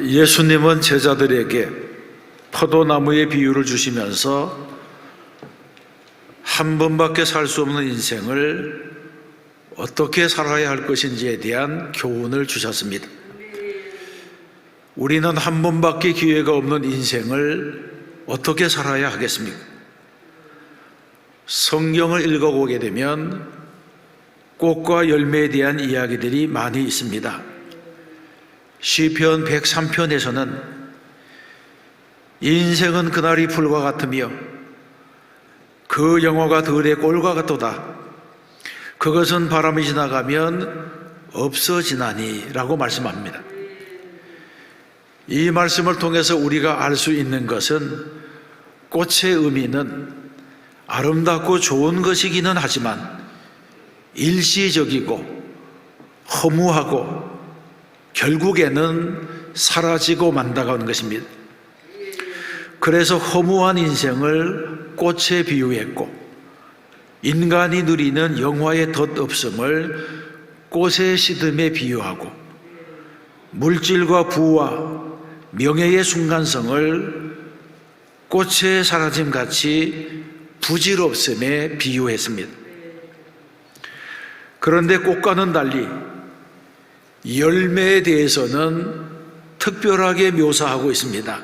예수님은 제자들에게 포도나무의 비유를 주시면서 한 번밖에 살 수 없는 인생을 어떻게 살아야 할 것인지에 대한 교훈을 주셨습니다. 우리는 한 번밖에 기회가 없는 인생을 어떻게 살아야 하겠습니까? 성경을 읽어보게 되면 꽃과 열매에 대한 이야기들이 많이 있습니다. 시편 103편에서는 인생은 그날이 풀과 같으며 그 영화가 들의 꼴과 같도다. 그것은 바람이 지나가면 없어지나니 라고 말씀합니다. 이 말씀을 통해서 우리가 알 수 있는 것은 꽃의 의미는 아름답고 좋은 것이기는 하지만 일시적이고 허무하고 결국에는 사라지고 만다가는 것입니다. 그래서 허무한 인생을 꽃에 비유했고 인간이 누리는 영화의 덧없음을 꽃의 시듬에 비유하고 물질과 부와 명예의 순간성을 꽃의 사라짐같이 부질없음에 비유했습니다. 그런데 꽃과는 달리 열매에 대해서는 특별하게 묘사하고 있습니다.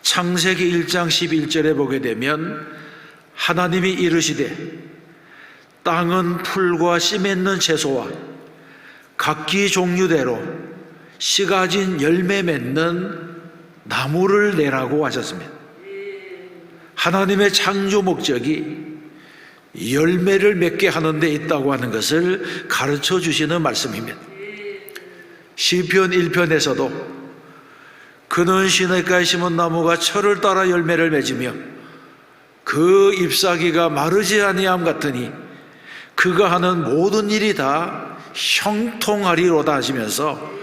창세기 1장 11절에 보게 되면 하나님이 이르시되 땅은 풀과 씨 맺는 채소와 각기 종류대로 씨 가진 열매 맺는 나무를 내라고 하셨습니다. 하나님의 창조 목적이 열매를 맺게 하는 데 있다고 하는 것을 가르쳐 주시는 말씀입니다. 시편 1편에서도 그는 시냇가에 심은 나무가 철을 따라 열매를 맺으며 그 잎사귀가 마르지 아니함 같으니 그가 하는 모든 일이 다 형통하리로다 하시면서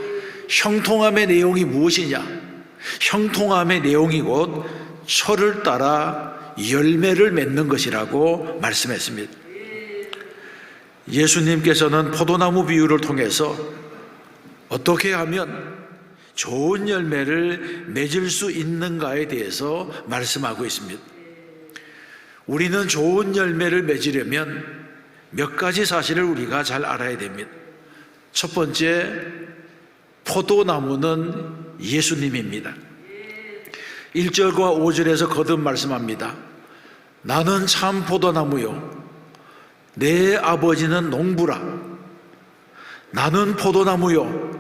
형통함의 내용이 무엇이냐? 형통함의 내용이 곧 철을 따라 열매를 맺는 것이라고 말씀했습니다. 예수님께서는 포도나무 비유를 통해서 어떻게 하면 좋은 열매를 맺을 수 있는가에 대해서 말씀하고 있습니다. 우리는 좋은 열매를 맺으려면 몇 가지 사실을 우리가 잘 알아야 됩니다. 첫 번째, 포도나무는 예수님입니다. 1절과 5절에서 거듭 말씀합니다. 나는 참 포도나무요 내 아버지는 농부라. 나는 포도나무요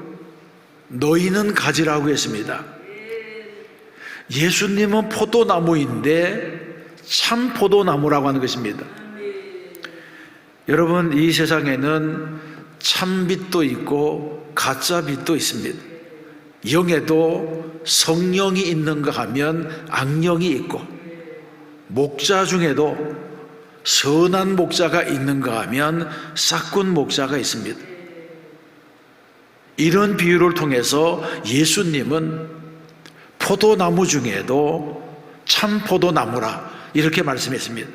너희는 가지라고 했습니다. 예수님은 포도나무인데 참 포도나무라고 하는 것입니다. 여러분, 이 세상에는 참빛도 있고 가짜빛도 있습니다. 영에도 성령이 있는가 하면 악령이 있고 목자 중에도 선한 목자가 있는가 하면 싹군 목자가 있습니다. 이런 비유를 통해서 예수님은 포도나무 중에도 참 포도나무라 이렇게 말씀했습니다.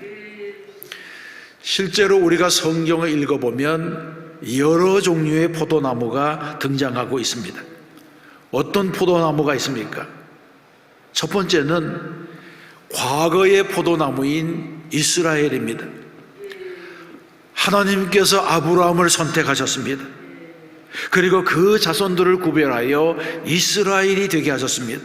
실제로 우리가 성경을 읽어보면 여러 종류의 포도나무가 등장하고 있습니다. 어떤 포도나무가 있습니까? 첫 번째는 과거의 포도나무인 이스라엘입니다. 하나님께서 아브라함을 선택하셨습니다. 그리고 그 자손들을 구별하여 이스라엘이 되게 하셨습니다.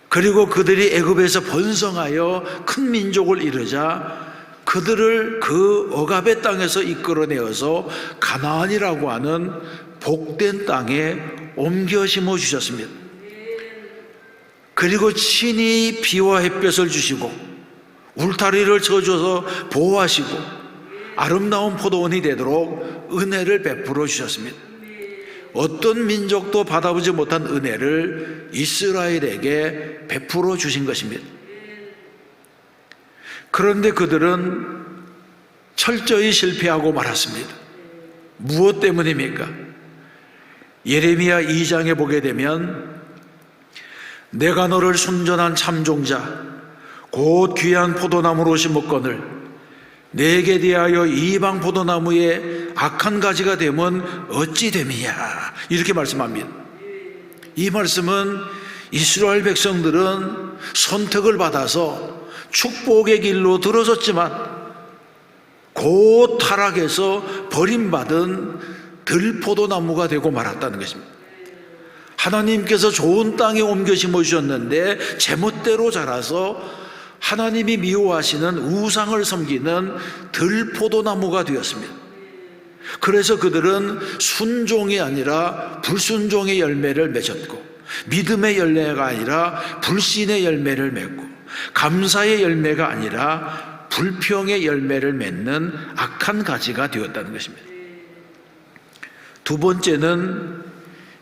그리고 그들이 애굽에서 번성하여 큰 민족을 이루자 그들을 그 억압의 땅에서 이끌어내어서 가나안이라고 하는 복된 땅에 옮겨 심어 주셨습니다. 그리고 친히 비와 햇볕을 주시고 울타리를 쳐줘서 보호하시고 아름다운 포도원이 되도록 은혜를 베풀어 주셨습니다. 어떤 민족도 받아보지 못한 은혜를 이스라엘에게 베풀어 주신 것입니다. 그런데 그들은 철저히 실패하고 말았습니다. 무엇 때문입니까? 예레미야 2장에 보게 되면 내가 너를 순전한 참종자 곧 귀한 포도나무로 심었거늘 내게 대하여 이방 포도나무에 악한 가지가 되면 어찌 됨이냐, 이렇게 말씀합니다. 이 말씀은 이스라엘 백성들은 선택을 받아서 축복의 길로 들어섰지만 곧 타락해서 버림받은 들포도나무가 되고 말았다는 것입니다. 하나님께서 좋은 땅에 옮겨 심어주셨는데 제멋대로 자라서 하나님이 미워하시는 우상을 섬기는 들포도나무가 되었습니다. 그래서 그들은 순종이 아니라 불순종의 열매를 맺었고, 믿음의 열매가 아니라 불신의 열매를 맺고, 감사의 열매가 아니라 불평의 열매를 맺는 악한 가지가 되었다는 것입니다. 두 번째는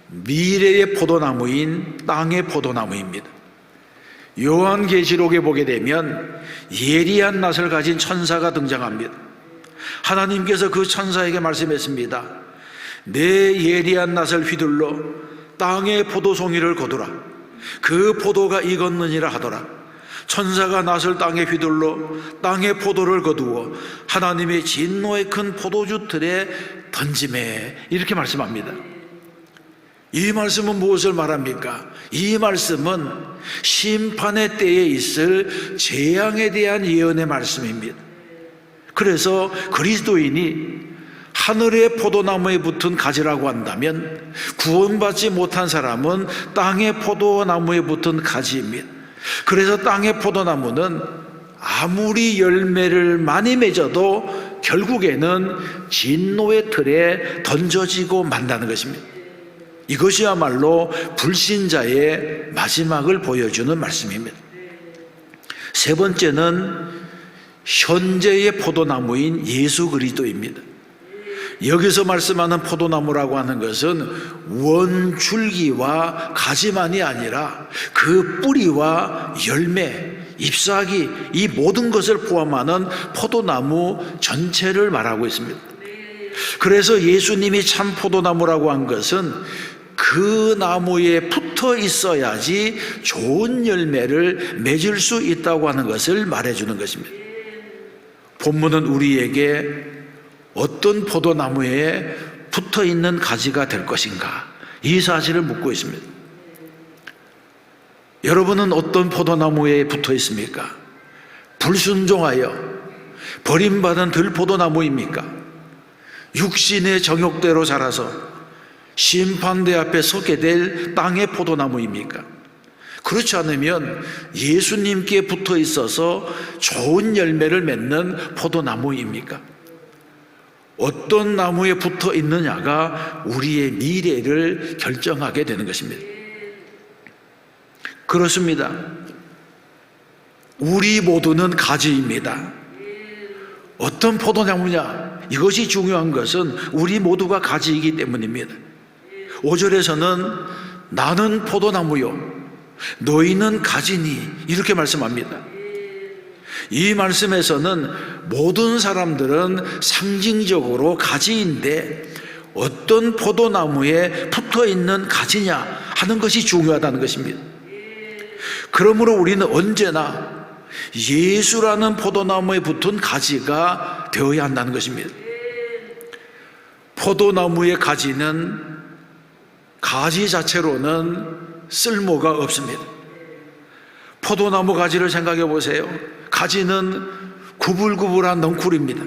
미래의 포도나무인 땅의 포도나무입니다. 요한계시록에 보게 되면 예리한 낫을 가진 천사가 등장합니다. 하나님께서 그 천사에게 말씀했습니다. 내 예리한 낫을 휘둘러 땅의 포도송이를 거두라. 그 포도가 익었느니라 하더라. 천사가 낫을 땅에 휘둘러 땅의 포도를 거두어 하나님의 진노의 큰 포도주 틀에 던지매, 이렇게 말씀합니다. 이 말씀은 무엇을 말합니까? 이 말씀은 심판의 때에 있을 재앙에 대한 예언의 말씀입니다. 그래서 그리스도인이 하늘의 포도나무에 붙은 가지라고 한다면 구원받지 못한 사람은 땅의 포도나무에 붙은 가지입니다. 그래서 땅의 포도나무는 아무리 열매를 많이 맺어도 결국에는 진노의 틀에 던져지고 만다는 것입니다. 이것이야말로 불신자의 마지막을 보여주는 말씀입니다. 세 번째는 현재의 포도나무인 예수 그리스도입니다. 여기서 말씀하는 포도나무라고 하는 것은 원줄기와 가지만이 아니라 그 뿌리와 열매, 잎사귀, 이 모든 것을 포함하는 포도나무 전체를 말하고 있습니다. 그래서 예수님이 참 포도나무라고 한 것은 그 나무에 붙어 있어야지 좋은 열매를 맺을 수 있다고 하는 것을 말해주는 것입니다. 본문은 우리에게 어떤 포도나무에 붙어 있는 가지가 될 것인가, 이 사실을 묻고 있습니다. 여러분은 어떤 포도나무에 붙어 있습니까? 불순종하여 버림받은 들포도나무입니까? 육신의 정욕대로 자라서 심판대 앞에 서게 될 땅의 포도나무입니까? 그렇지 않으면 예수님께 붙어 있어서 좋은 열매를 맺는 포도나무입니까? 어떤 나무에 붙어 있느냐가 우리의 미래를 결정하게 되는 것입니다. 그렇습니다. 우리 모두는 가지입니다. 어떤 포도나무냐, 이것이 중요한 것은 우리 모두가 가지이기 때문입니다. 5절에서는 나는 포도나무요 너희는 가지니, 이렇게 말씀합니다. 이 말씀에서는 모든 사람들은 상징적으로 가지인데 어떤 포도나무에 붙어 있는 가지냐 하는 것이 중요하다는 것입니다. 그러므로 우리는 언제나 예수라는 포도나무에 붙은 가지가 되어야 한다는 것입니다. 포도나무의 가지는 가지 자체로는 쓸모가 없습니다. 포도나무 가지를 생각해 보세요. 가지는 구불구불한 넝쿨입니다.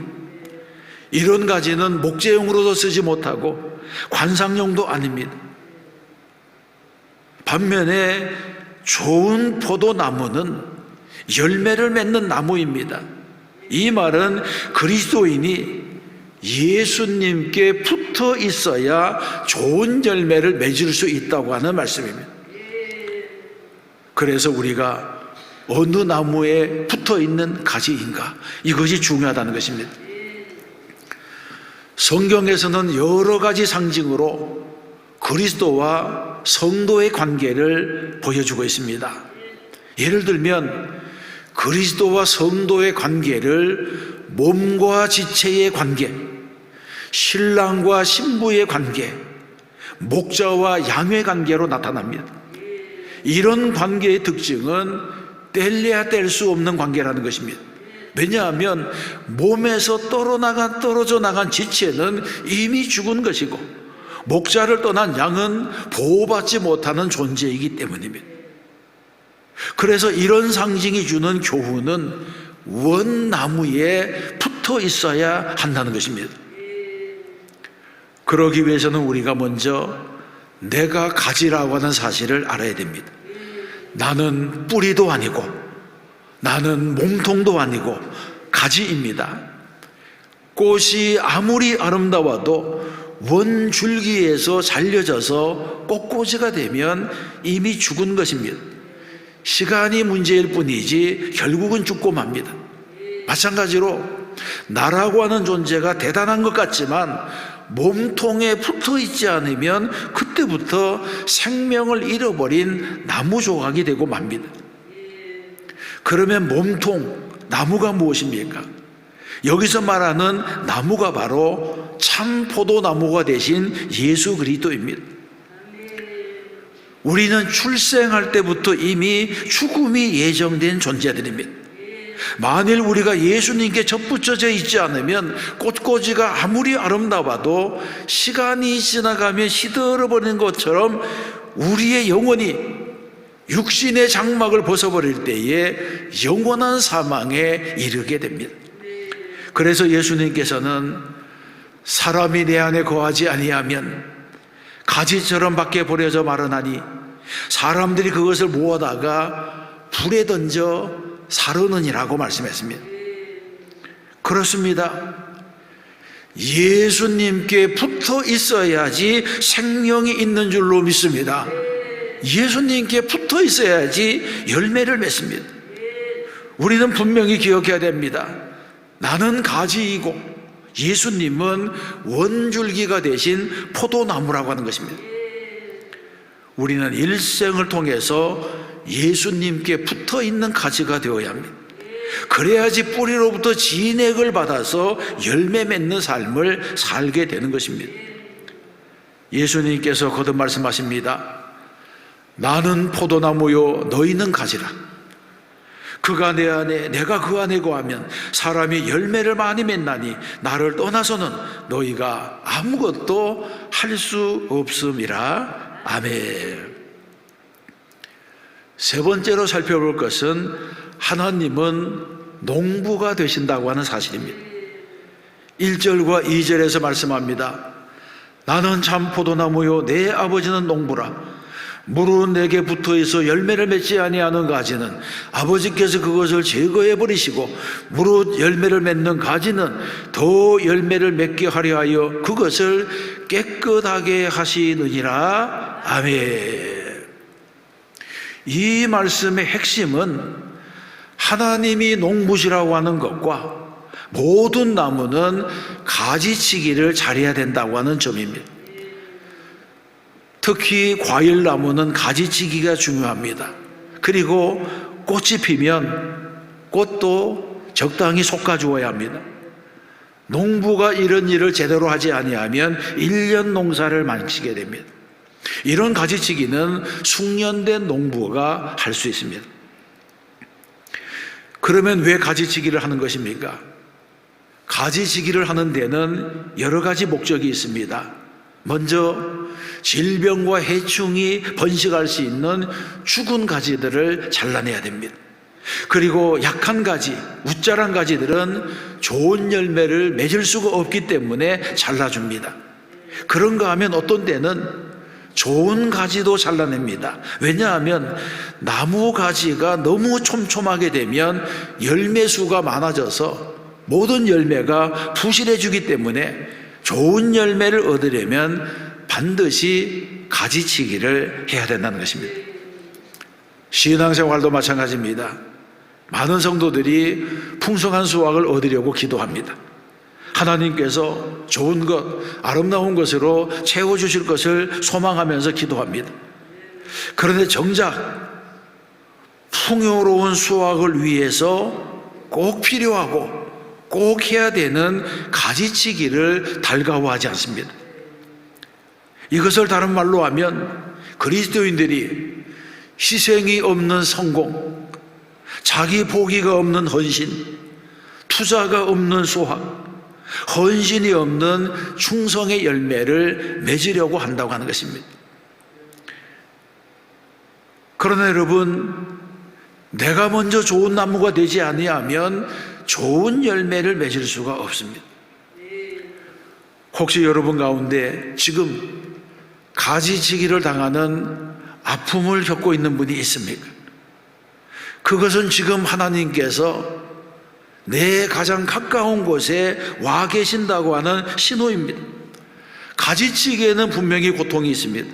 이런 가지는 목재용으로도 쓰지 못하고 관상용도 아닙니다. 반면에 좋은 포도나무는 열매를 맺는 나무입니다. 이 말은 그리스도인이 예수님께 붙어 있어야 좋은 열매를 맺을 수 있다고 하는 말씀입니다. 그래서 우리가 어느 나무에 붙어 있는 가지인가, 이것이 중요하다는 것입니다. 성경에서는 여러 가지 상징으로 그리스도와 성도의 관계를 보여주고 있습니다. 예를 들면 그리스도와 성도의 관계를 몸과 지체의 관계, 신랑과 신부의 관계, 목자와 양의 관계로 나타납니다. 이런 관계의 특징은 뗄래야 뗄 수 없는 관계라는 것입니다. 왜냐하면 몸에서 떨어져 나간 지체는 이미 죽은 것이고 목자를 떠난 양은 보호받지 못하는 존재이기 때문입니다. 그래서 이런 상징이 주는 교훈은 원나무에 붙어 있어야 한다는 것입니다. 그러기 위해서는 우리가 먼저 내가 가지라고 하는 사실을 알아야 됩니다. 나는 뿌리도 아니고 나는 몸통도 아니고 가지입니다. 꽃이 아무리 아름다워도 원줄기에서 잘려져서 꽃꽂이가 되면 이미 죽은 것입니다. 시간이 문제일 뿐이지 결국은 죽고 맙니다. 마찬가지로 나라고 하는 존재가 대단한 것 같지만 몸통에 붙어 있지 않으면 그때부터 생명을 잃어버린 나무 조각이 되고 맙니다. 그러면 몸통, 나무가 무엇입니까? 여기서 말하는 나무가 바로 참 포도나무가 되신 예수 그리스도입니다. 우리는 출생할 때부터 이미 죽음이 예정된 존재들입니다. 만일 우리가 예수님께 접붙여져 있지 않으면 꽃꽂이가 아무리 아름다워도 시간이 지나가면 시들어버리는 것처럼 우리의 영혼이 육신의 장막을 벗어버릴 때에 영원한 사망에 이르게 됩니다. 그래서 예수님께서는 사람이 내 안에 거하지 아니하면 가지처럼 밖에 버려져 마르나니 사람들이 그것을 모아다가 불에 던져 사르느니라고 말씀했습니다. 그렇습니다. 예수님께 붙어 있어야지 생명이 있는 줄로 믿습니다. 예수님께 붙어 있어야지 열매를 맺습니다. 우리는 분명히 기억해야 됩니다. 나는 가지이고 예수님은 원줄기가 되신 포도나무라고 하는 것입니다. 우리는 일생을 통해서 예수님께 붙어 있는 가지가 되어야 합니다. 그래야지 뿌리로부터 진액을 받아서 열매 맺는 삶을 살게 되는 것입니다. 예수님께서 거듭 말씀하십니다. 나는 포도나무요 너희는 가지라. 그가 내 안에 내가 그 안에 거하면 사람이 열매를 많이 맺나니 나를 떠나서는 너희가 아무것도 할 수 없음이라. 아멘. 세 번째로 살펴볼 것은 하나님은 농부가 되신다고 하는 사실입니다. 1절과 2절에서 말씀합니다. 나는 참 포도나무요 내 아버지는 농부라. 무릇 내게 붙어있어 열매를 맺지 아니하는 가지는 아버지께서 그것을 제거해 버리시고 무릇 열매를 맺는 가지는 더 열매를 맺게 하려 하여 그것을 깨끗하게 하시느니라. 아멘. 이 말씀의 핵심은 하나님이 농부시라고 하는 것과 모든 나무는 가지치기를 잘해야 된다고 하는 점입니다. 특히 과일나무는 가지치기가 중요합니다. 그리고 꽃이 피면 꽃도 적당히 솎아주어야 합니다. 농부가 이런 일을 제대로 하지 아니하면 1년 농사를 망치게 됩니다. 이런 가지치기는 숙련된 농부가 할 수 있습니다. 그러면 왜 가지치기를 하는 것입니까? 가지치기를 하는 데는 여러 가지 목적이 있습니다. 먼저 질병과 해충이 번식할 수 있는 죽은 가지들을 잘라내야 됩니다. 그리고 약한 가지, 우짜란 가지들은 좋은 열매를 맺을 수가 없기 때문에 잘라줍니다. 그런가 하면 어떤 때는 좋은 가지도 잘라냅니다. 왜냐하면 나무 가지가 너무 촘촘하게 되면 열매 수가 많아져서 모든 열매가 부실해지기 때문에 좋은 열매를 얻으려면 반드시 가지치기를 해야 된다는 것입니다. 신앙생활도 마찬가지입니다. 많은 성도들이 풍성한 수확을 얻으려고 기도합니다. 하나님께서 좋은 것, 아름다운 것으로 채워주실 것을 소망하면서 기도합니다. 그런데 정작 풍요로운 수확을 위해서 꼭 필요하고 꼭 해야 되는 가지치기를 달가워하지 않습니다. 이것을 다른 말로 하면 그리스도인들이 희생이 없는 성공, 자기 포기가 없는 헌신, 투자가 없는 수확, 헌신이 없는 충성의 열매를 맺으려고 한다고 하는 것입니다. 그러나 여러분, 내가 먼저 좋은 나무가 되지 아니하면 좋은 열매를 맺을 수가 없습니다. 혹시 여러분 가운데 지금 가지치기를 당하는 아픔을 겪고 있는 분이 있습니까? 그것은 지금 하나님께서 내 가장 가까운 곳에 와 계신다고 하는 신호입니다. 가지치기에는 분명히 고통이 있습니다.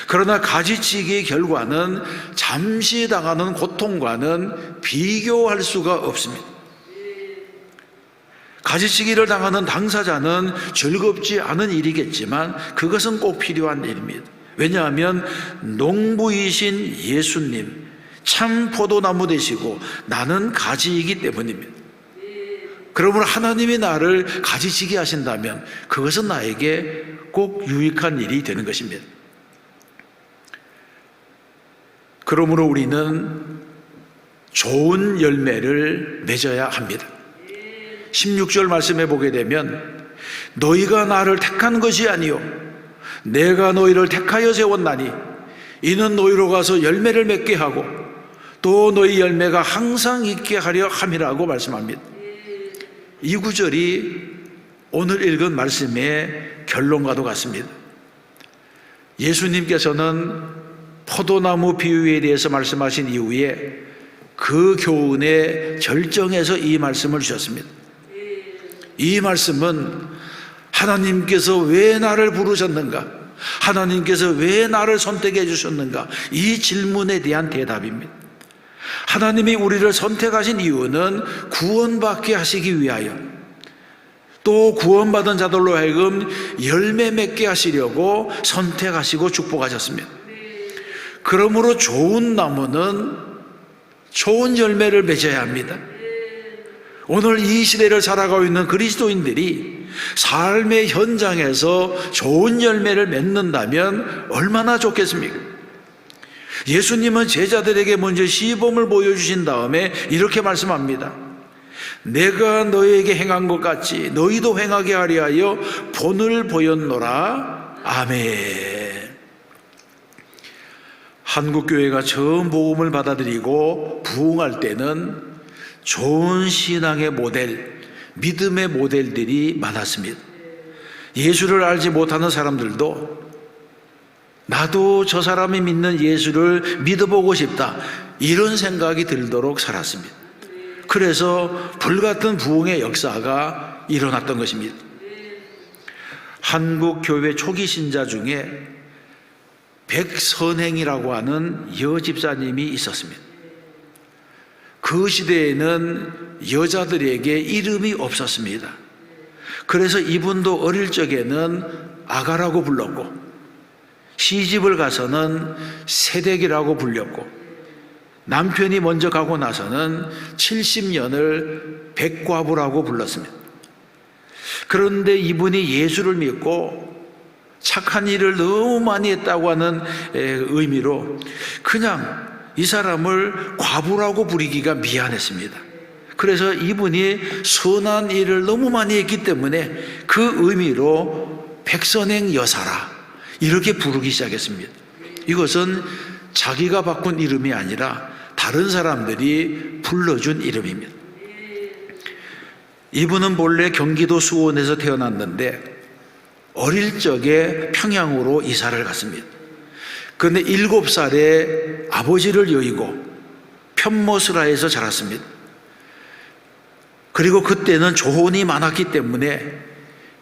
그러나 가지치기의 결과는 잠시 당하는 고통과는 비교할 수가 없습니다. 가지치기를 당하는 당사자는 즐겁지 않은 일이겠지만 그것은 꼭 필요한 일입니다. 왜냐하면 농부이신 예수님, 참 포도나무 되시고 나는 가지이기 때문입니다. 그러므로 하나님이 나를 가지치기 하신다면 그것은 나에게 꼭 유익한 일이 되는 것입니다. 그러므로 우리는 좋은 열매를 맺어야 합니다. 16절 말씀해 보게 되면 너희가 나를 택한 것이 아니요 내가 너희를 택하여 세웠나니 이는 너희로 가서 열매를 맺게 하고 또 너희 열매가 항상 있게 하려 함이라고 말씀합니다. 이 구절이 오늘 읽은 말씀의 결론과도 같습니다. 예수님께서는 포도나무 비유에 대해서 말씀하신 이후에 그 교훈의 절정에서 이 말씀을 주셨습니다. 이 말씀은 하나님께서 왜 나를 부르셨는가? 하나님께서 왜 나를 선택해 주셨는가? 이 질문에 대한 대답입니다. 하나님이 우리를 선택하신 이유는 구원받게 하시기 위하여 또 구원받은 자들로 하여금 열매 맺게 하시려고 선택하시고 축복하셨습니다. 그러므로 좋은 나무는 좋은 열매를 맺어야 합니다. 오늘 이 시대를 살아가고 있는 그리스도인들이 삶의 현장에서 좋은 열매를 맺는다면 얼마나 좋겠습니까? 예수님은 제자들에게 먼저 시범을 보여주신 다음에 이렇게 말씀합니다. 내가 너희에게 행한 것 같이 너희도 행하게 하려 하여 본을 보였노라. 아멘. 한국교회가 처음 복음을 받아들이고 부흥할 때는 좋은 신앙의 모델, 믿음의 모델들이 많았습니다. 예수를 알지 못하는 사람들도 나도 저 사람이 믿는 예수를 믿어보고 싶다, 이런 생각이 들도록 살았습니다. 그래서 불같은 부흥의 역사가 일어났던 것입니다. 한국 교회 초기 신자 중에 백선행이라고 하는 여집사님이 있었습니다. 그 시대에는 여자들에게 이름이 없었습니다. 그래서 이분도 어릴 적에는 아가라고 불렀고 시집을 가서는 새댁이라고 불렸고 남편이 먼저 가고 나서는 70년을 백과부라고 불렀습니다. 그런데 이분이 예수를 믿고 착한 일을 너무 많이 했다고 하는 의미로 그냥 이 사람을 과부라고 부르기가 미안했습니다. 그래서 이분이 선한 일을 너무 많이 했기 때문에 그 의미로 백선행 여사라 이렇게 부르기 시작했습니다. 이것은 자기가 바꾼 이름이 아니라 다른 사람들이 불러준 이름입니다. 이분은 본래 경기도 수원에서 태어났는데 어릴 적에 평양으로 이사를 갔습니다. 그런데 7살에 아버지를 여의고 편모스라에서 자랐습니다. 그리고 그때는 조혼이 많았기 때문에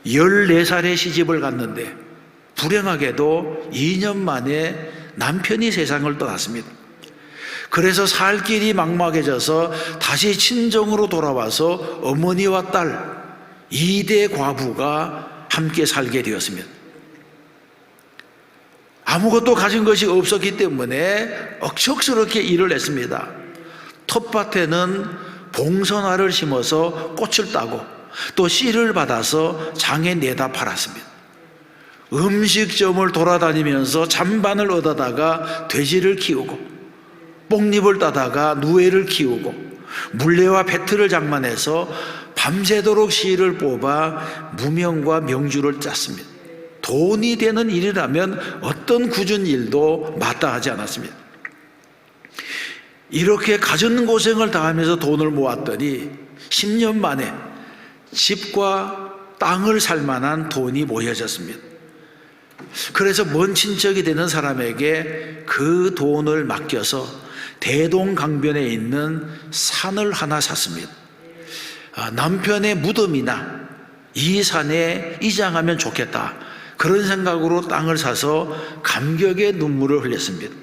14살에 시집을 갔는데 불행하게도 2년 만에 남편이 세상을 떠났습니다. 그래서 살 길이 막막해져서 다시 친정으로 돌아와서 어머니와 딸 2대 과부가 함께 살게 되었습니다. 아무것도 가진 것이 없었기 때문에 억척스럽게 일을 했습니다. 텃밭에는 봉선화를 심어서 꽃을 따고 또 씨를 받아서 장에 내다 팔았습니다. 음식점을 돌아다니면서 잔반을 얻어다가 돼지를 키우고 뽕잎을 따다가 누에를 키우고 물레와 배틀을 장만해서 밤새도록 시를 뽑아 무명과 명주를 짰습니다. 돈이 되는 일이라면 어떤 굳은 일도 마다하지 않았습니다. 이렇게 가진 고생을 다하면서 돈을 모았더니 10년 만에 집과 땅을 살 만한 돈이 모여졌습니다. 그래서 먼 친척이 되는 사람에게 그 돈을 맡겨서 대동강변에 있는 산을 하나 샀습니다. 남편의 무덤이나 이 산에 이장하면 좋겠다, 그런 생각으로 땅을 사서 감격의 눈물을 흘렸습니다.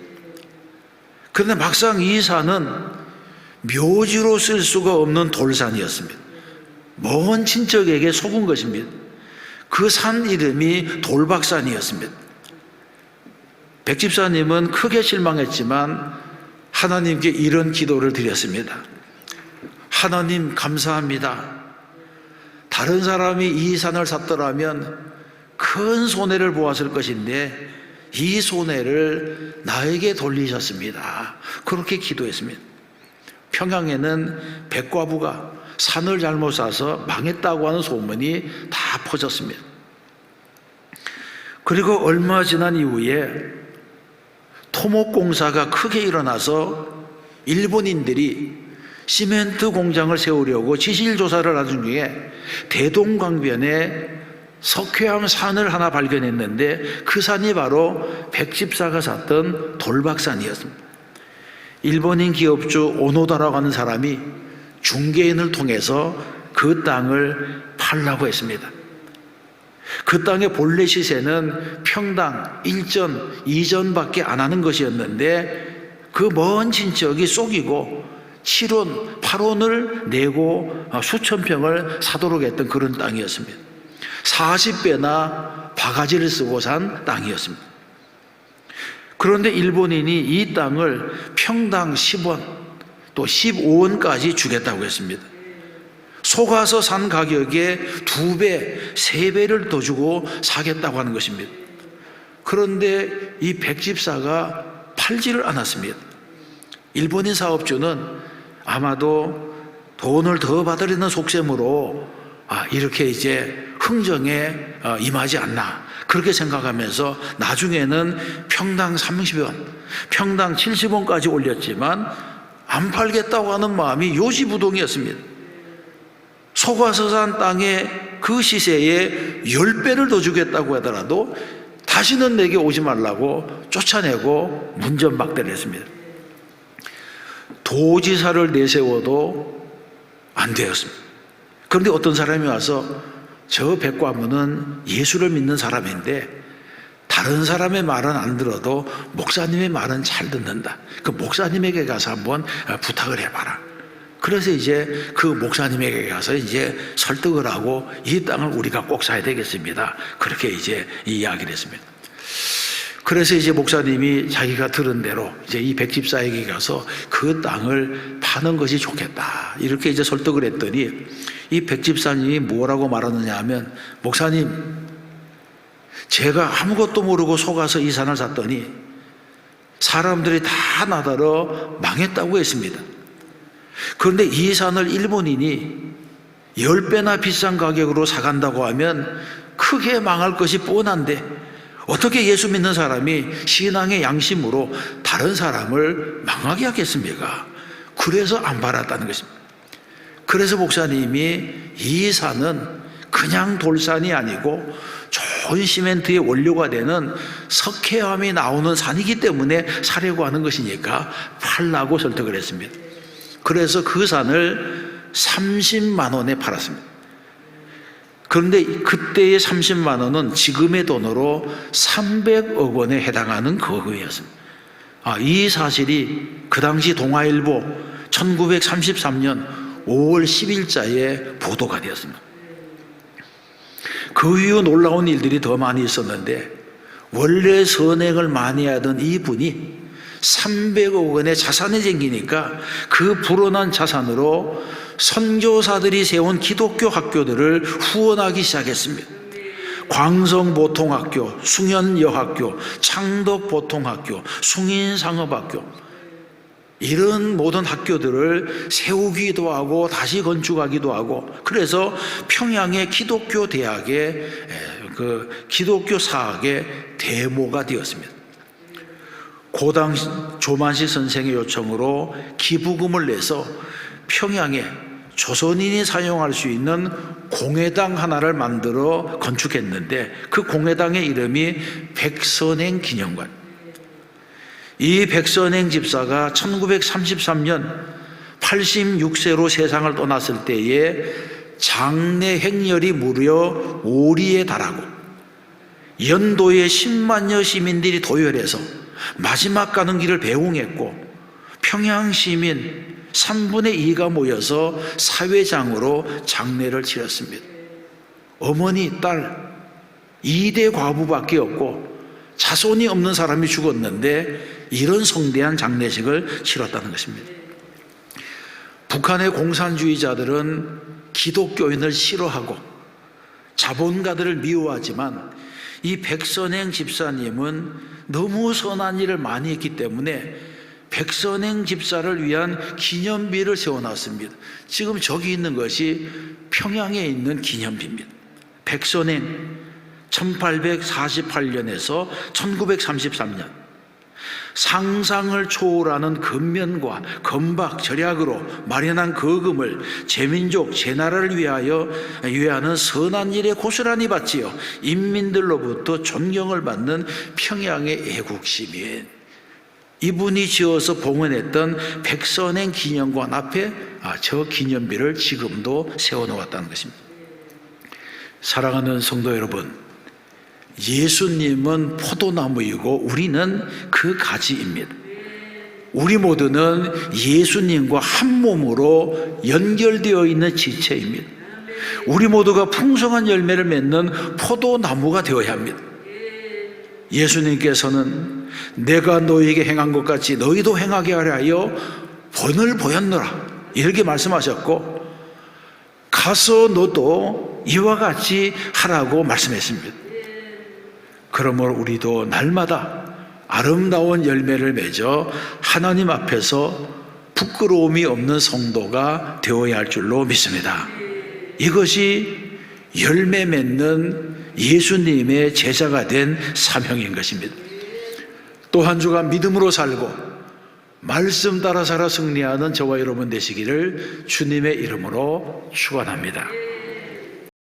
그런데 막상 이 산은 묘지로 쓸 수가 없는 돌산이었습니다. 먼 친척에게 속은 것입니다. 그 산 이름이 돌박산이었습니다. 백집사님은 크게 실망했지만 하나님께 이런 기도를 드렸습니다. 하나님, 감사합니다. 다른 사람이 이 산을 샀더라면 큰 손해를 보았을 것인데 이 손해를 나에게 돌리셨습니다. 그렇게 기도했습니다. 평양에는 백과부가 산을 잘못 사서 망했다고 하는 소문이 다 퍼졌습니다. 그리고 얼마 지난 이후에 토목공사가 크게 일어나서 일본인들이 시멘트 공장을 세우려고 지질조사를 하던 중에 대동강변에 석회암 산을 하나 발견했는데 그 산이 바로 백집사가 샀던 돌박산이었습니다. 일본인 기업주 오노다라고 하는 사람이 중개인을 통해서 그 땅을 팔라고 했습니다. 그 땅의 본래 시세는 평당 1전, 2전밖에 안 하는 것이었는데 그 먼 친척이 속이고 7원, 8원을 내고 수천 평을 사도록 했던 그런 땅이었습니다. 40배나 바가지를 쓰고 산 땅이었습니다. 그런데 일본인이 이 땅을 평당 10원, 또 15원까지 주겠다고 했습니다. 속아서 산 가격에 2배, 3배를 더 주고 사겠다고 하는 것입니다. 그런데 이 백집사가 팔지를 않았습니다. 일본인 사업주는 아마도 돈을 더 받으려는 속셈으로 이렇게 이제 흥정에 임하지 않나, 그렇게 생각하면서 나중에는 평당 30원, 평당 70원까지 올렸지만 안 팔겠다고 하는 마음이 요지부동이었습니다. 속아서 산 땅에 그 시세에 10배를 더 주겠다고 하더라도 다시는 내게 오지 말라고 쫓아내고 문전박대를 했습니다. 도지사를 내세워도 안 되었습니다. 그런데 어떤 사람이 와서 저 백과무는 예수를 믿는 사람인데 다른 사람의 말은 안 들어도 목사님의 말은 잘 듣는다. 그 목사님에게 가서 한번 부탁을 해봐라. 그래서 이제 그 목사님에게 가서 이제 설득을 하고 이 땅을 우리가 꼭 사야 되겠습니다. 그렇게 이제 이야기를 했습니다. 그래서 이제 목사님이 자기가 들은 대로 이제 이 백집사에게 가서 그 땅을 파는 것이 좋겠다, 이렇게 이제 설득을 했더니 이 백집사님이 뭐라고 말하느냐 하면, 목사님, 제가 아무것도 모르고 속아서 이 산을 샀더니 사람들이 다 나더러 망했다고 했습니다. 그런데 이 산을 일본인이 10배나 비싼 가격으로 사간다고 하면 크게 망할 것이 뻔한데 어떻게 예수 믿는 사람이 신앙의 양심으로 다른 사람을 망하게 하겠습니까? 그래서 안 팔았다는 것입니다. 그래서 목사님이 이 산은 그냥 돌산이 아니고 좋은 시멘트의 원료가 되는 석회암이 나오는 산이기 때문에 사려고 하는 것이니까 팔라고 설득을 했습니다. 그래서 그 산을 30만 원에 팔았습니다. 그런데 그때의 30만 원은 지금의 돈으로 300억 원에 해당하는 거금이었습니다. 이 사실이 그 당시 동아일보 1933년 5월 10일자에 보도가 되었습니다. 그 이후 놀라운 일들이 더 많이 있었는데, 원래 선행을 많이 하던 이분이 300억 원의 자산이 생기니까 그 불어난 자산으로 선교사들이 세운 기독교 학교들을 후원하기 시작했습니다. 광성보통학교, 숭연여학교, 창덕보통학교, 숭인상업학교, 이런 모든 학교들을 세우기도 하고 다시 건축하기도 하고, 그래서 평양의 기독교 대학의 그 기독교 사학의 대모가 되었습니다. 고당 조만시 선생의 요청으로 기부금을 내서 평양에 조선인이 사용할 수 있는 공회당 하나를 만들어 건축했는데, 그 공회당의 이름이 백선행 기념관. 이 백선행 집사가 1933년 86세로 세상을 떠났을 때에 장래 행렬이 무려 5리에 달하고 연도에 10만여 시민들이 도열해서 마지막 가는 길을 배웅했고, 평양 시민 3분의 2가 모여서 사회장으로 장례를 치렀습니다. 어머니, 딸 2대 과부밖에 없고 자손이 없는 사람이 죽었는데 이런 성대한 장례식을 치렀다는 것입니다. 북한의 공산주의자들은 기독교인을 싫어하고 자본가들을 미워하지만 이 백선행 집사님은 너무 선한 일을 많이 했기 때문에 백선행 집사를 위한 기념비를 세워놨습니다. 지금 저기 있는 것이 평양에 있는 기념비입니다. 백선행 1848년에서 1933년 상상을 초월하는 근면과 건박 절약으로 마련한 거금을 제민족 제나라를 위하는 선한 일에 고스란히 바치어 인민들로부터 존경을 받는 평양의 애국시민, 이분이 지어서 봉헌했던 백선행 기념관 앞에 저 기념비를 지금도 세워놓았다는 것입니다. 사랑하는 성도 여러분, 예수님은 포도나무이고 우리는 그 가지입니다. 우리 모두는 예수님과 한 몸으로 연결되어 있는 지체입니다. 우리 모두가 풍성한 열매를 맺는 포도나무가 되어야 합니다. 예수님께서는 내가 너희에게 행한 것 같이 너희도 행하게 하려 하여 본을 보였노라, 이렇게 말씀하셨고, 가서 너도 이와 같이 하라고 말씀했습니다. 그러므로 우리도 날마다 아름다운 열매를 맺어 하나님 앞에서 부끄러움이 없는 성도가 되어야 할 줄로 믿습니다. 이것이 열매 맺는 예수님의 제자가 된 사명인 것입니다. 또 한 주간 믿음으로 살고 말씀 따라 살아 승리하는 저와 여러분 되시기를 주님의 이름으로 축원합니다.